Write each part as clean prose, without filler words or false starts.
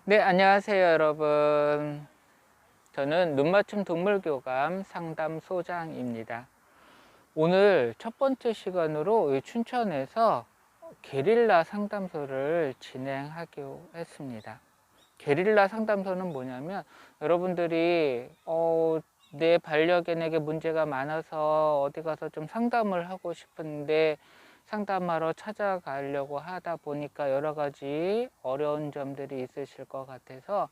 네, 안녕하세요, 여러분. 저는 눈맞춤 동물교감 상담소장입니다. 오늘 첫 번째 시간으로 이 춘천에서 게릴라 상담소를 진행하기로 했습니다. 게릴라 상담소는 뭐냐면 여러분들이 내 반려견에게 문제가 많아서 어디 가서 좀 상담을 하고 싶은데 상담하러 찾아가려고 하다 보니까 여러 가지 어려운 점들이 있으실 것 같아서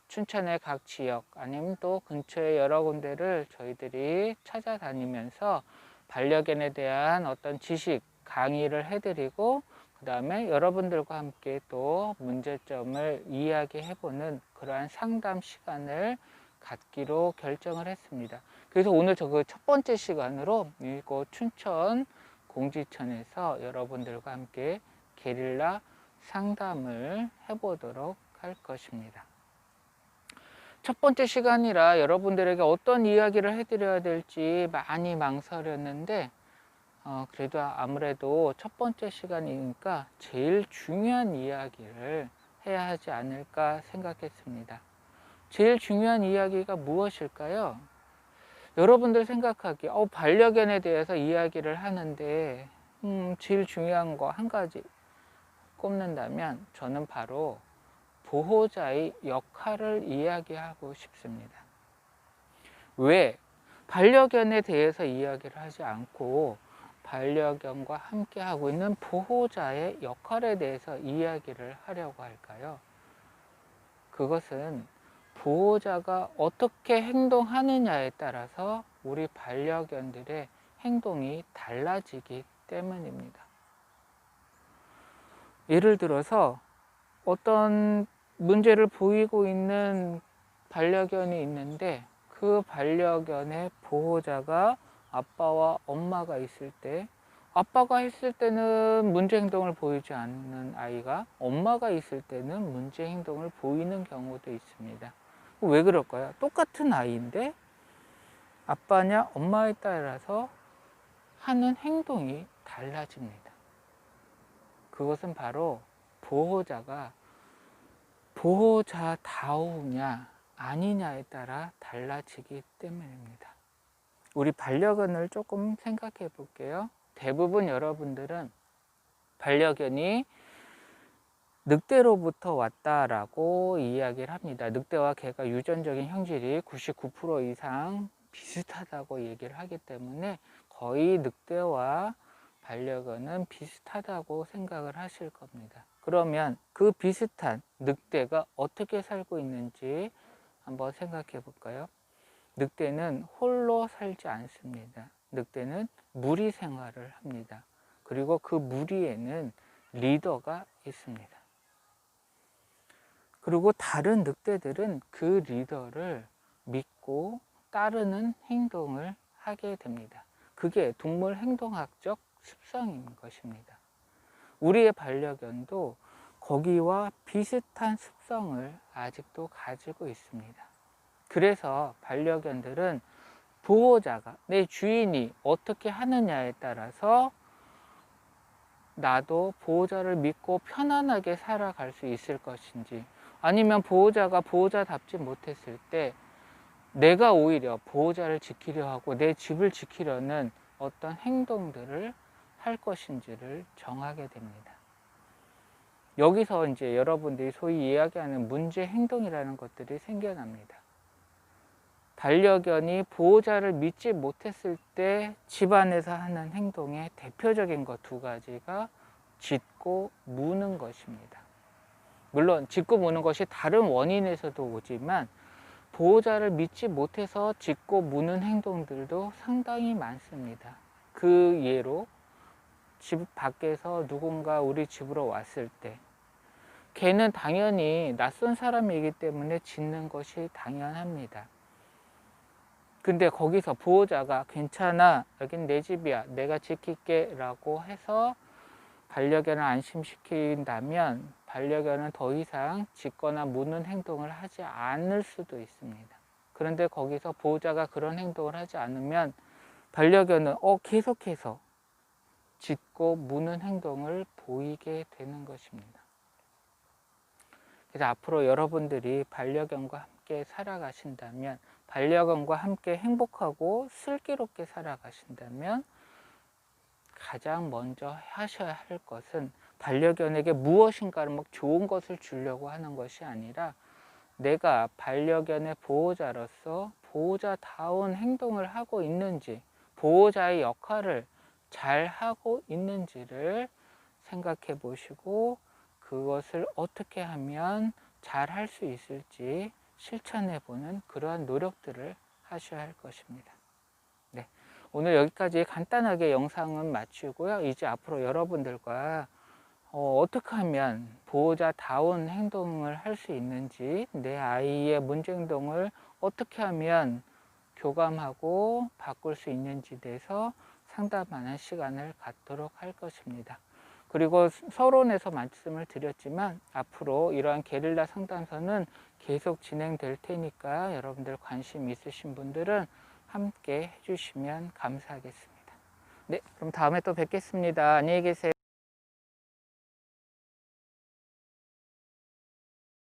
춘천의 각 지역 아니면 또 근처의 여러 군데를 저희들이 찾아다니면서 반려견에 대한 어떤 지식 강의를 해드리고 그 다음에 여러분들과 함께 또 문제점을 이야기해보는 그러한 상담 시간을 갖기로 결정을 했습니다. 그래서 오늘 저 그 첫 번째 시간으로 이곳 춘천 공지천에서 여러분들과 함께 게릴라 상담을 해보도록 할 것입니다. 첫 번째 시간이라 여러분들에게 어떤 이야기를 해드려야 될지 많이 망설였는데 그래도 아무래도 첫 번째 시간이니까 제일 중요한 이야기를 해야 하지 않을까 생각했습니다. 제일 중요한 이야기가 무엇일까요? 여러분들 생각하기에 반려견에 대해서 이야기를 하는데 제일 중요한 거 한 가지 꼽는다면 저는 바로 보호자의 역할을 이야기하고 싶습니다. 왜? 반려견에 대해서 이야기를 하지 않고 반려견과 함께 하고 있는 보호자의 역할에 대해서 이야기를 하려고 할까요? 그것은 보호자가 어떻게 행동하느냐에 따라서 우리 반려견들의 행동이 달라지기 때문입니다. 예를 들어서 어떤 문제를 보이고 있는 반려견이 있는데 그 반려견의 보호자가 아빠와 엄마가 있을 때 아빠가 있을 때는 문제 행동을 보이지 않는 아이가 엄마가 있을 때는 문제 행동을 보이는 경우도 있습니다. 왜 그럴까요? 똑같은 아이인데 아빠냐 엄마에 따라서 하는 행동이 달라집니다. 그것은 바로 보호자가 보호자다우냐 아니냐에 따라 달라지기 때문입니다. 우리 반려견을 조금 생각해 볼게요. 대부분 여러분들은 반려견이 늑대로부터 왔다라고 이야기를 합니다. 늑대와 개가 유전적인 형질이 99% 이상 비슷하다고 얘기를 하기 때문에 거의 늑대와 반려견은 비슷하다고 생각을 하실 겁니다. 그러면 그 비슷한 늑대가 어떻게 살고 있는지 한번 생각해 볼까요? 늑대는 홀로 살지 않습니다. 늑대는 무리 생활을 합니다. 그리고 그 무리에는 리더가 있습니다. 그리고 다른 늑대들은 그 리더를 믿고 따르는 행동을 하게 됩니다. 그게 동물 행동학적 습성인 것입니다. 우리의 반려견도 거기와 비슷한 습성을 아직도 가지고 있습니다. 그래서 반려견들은 보호자가 내 주인이 어떻게 하느냐에 따라서 나도 보호자를 믿고 편안하게 살아갈 수 있을 것인지 아니면 보호자가 보호자답지 못했을 때 내가 오히려 보호자를 지키려 하고 내 집을 지키려는 어떤 행동들을 할 것인지를 정하게 됩니다. 여기서 이제 여러분들이 소위 이야기하는 문제 행동이라는 것들이 생겨납니다. 반려견이 보호자를 믿지 못했을 때 집안에서 하는 행동의 대표적인 것 두 가지가 짖고 무는 것입니다. 물론 짖고 무는 것이 다른 원인에서도 오지만 보호자를 믿지 못해서 짖고 무는 행동들도 상당히 많습니다. 그 예로 집 밖에서 누군가 우리 집으로 왔을 때 걔는 당연히 낯선 사람이기 때문에 짖는 것이 당연합니다. 근데 거기서 보호자가 괜찮아, 여긴 내 집이야, 내가 지킬게 라고 해서 반려견을 안심시킨다면 반려견은 더 이상 짖거나 무는 행동을 하지 않을 수도 있습니다. 그런데 거기서 보호자가 그런 행동을 하지 않으면 반려견은 계속해서 짖고 무는 행동을 보이게 되는 것입니다. 그래서 앞으로 여러분들이 반려견과 함께 살아가신다면, 반려견과 함께 행복하고 슬기롭게 살아가신다면 가장 먼저 하셔야 할 것은 반려견에게 무엇인가를 막 좋은 것을 주려고 하는 것이 아니라 내가 반려견의 보호자로서 보호자다운 행동을 하고 있는지, 보호자의 역할을 잘 하고 있는지를 생각해 보시고 그것을 어떻게 하면 잘 할 수 있을지 실천해 보는 그러한 노력들을 하셔야 할 것입니다. 네, 오늘 여기까지 간단하게 영상은 마치고요. 이제 앞으로 여러분들과 어떻게 하면 보호자다운 행동을 할 수 있는지, 내 아이의 문제 행동을 어떻게 하면 교감하고 바꿀 수 있는지에 대해서 상담하는 시간을 갖도록 할 것입니다. 그리고 서론에서 말씀을 드렸지만 앞으로 이러한 게릴라 상담소는 계속 진행될 테니까 여러분들 관심 있으신 분들은 함께 해주시면 감사하겠습니다. 네, 그럼 다음에 또 뵙겠습니다. 안녕히 계세요.